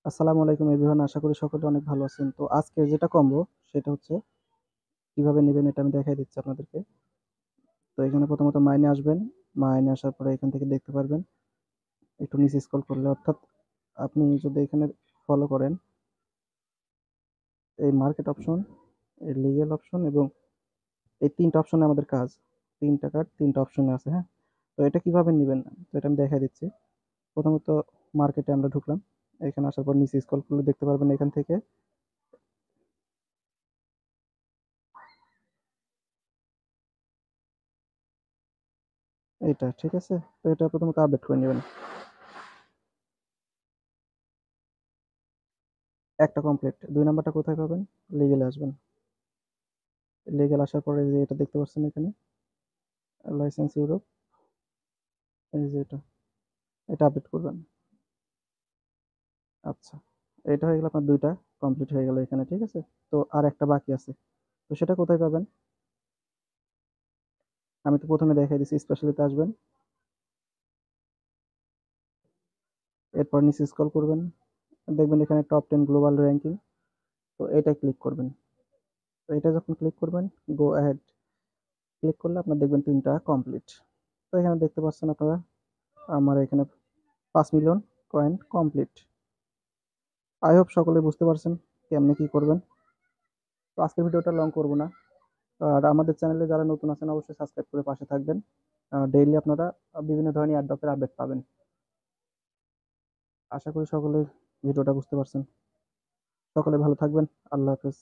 আসসালামু আলাইকুম এভরিওয়ান, আশা করি সকলে অনেক ভালো আছেন। তো আজকে যেটা কমবো সেটা হচ্ছে কিভাবে নেবেন এটা আমি দেখাই দিচ্ছি আপনাদেরকে। তো এখানে প্রথমত মাইনে আসবেন। মাইনে আসার পরে এখান থেকে দেখতে পারবেন, একটু নিচে স্ক্রল করলে অর্থাৎ আপনি যদি এখানে ফলো করেন এই মার্কেট অপশন, এই লিগ্যাল অপশন এবং এই ৩ টা অপশনে আমাদের কাজ। ৩ টাকার ৩ টা অপশনে আছে, হ্যাঁ? তো এটা কিভাবে নিবেন তো এটা আমি দেখাই দিচ্ছি। প্রথমত মার্কেটে আমরা ঢুকলাম। এখানে আসার পর নিচে স্ক্রল করলে দেখতে পারবেন এখান থেকে এইটা, ঠিক আছে? তো এটা প্রথমত আপডেট করে নিবেন। একটা কমপ্লিট। ২ নাম্বারটা কোথায় পাবেন? লিগ্যালে আসবেন। লিগ্যাল আসার পরে যে এটা দেখতে পাচ্ছেন এখানে লাইসেন্স ইউরোপ, এই যে এটা আপডেট করবেন। আচ্ছা, এটা হয়ে গেল আপনার ২ টা কমপ্লিট হয়ে গেল এখানে, ঠিক আছে? তো আর একটা বাকি আছে। তো সেটা কোথায় পাবেন? আমি তো ১ম এ দেখাই দিছি, স্পেশালিতে আসবেন। এরপর নিচে স্ক্রল করবেন। দেখবেন এখানে টপ 10 গ্লোবাল র‍্যাংকিং। তো এটায় ক্লিক করবেন। তো এটা যখন ক্লিক করবেন, গো অ্যাহেড ক্লিক করলে আপনার দেখবেন ৩ টা কমপ্লিট। তো এখানে দেখতে পাচ্ছেন আপনারা আমার এখানে ৫ million coin complete. I hope সকলে বুঝতে পারছেন কেমনে কি করবেন। তো আজকের ভিডিওটা লং করব না। আর আমাদের চ্যানেলে যারা নতুন আছেন অবশ্যই সাবস্ক্রাইব করে পাশে থাকবেন। ডেইলি আপনারা বিভিন্ন ধরনের এয়ারড্রপের আপডেট পাবেন। আশা করি সকলে ভিডিওটা বুঝতে পারছেন। সকলে ভালো থাকবেন। আল্লাহ হাফেজ।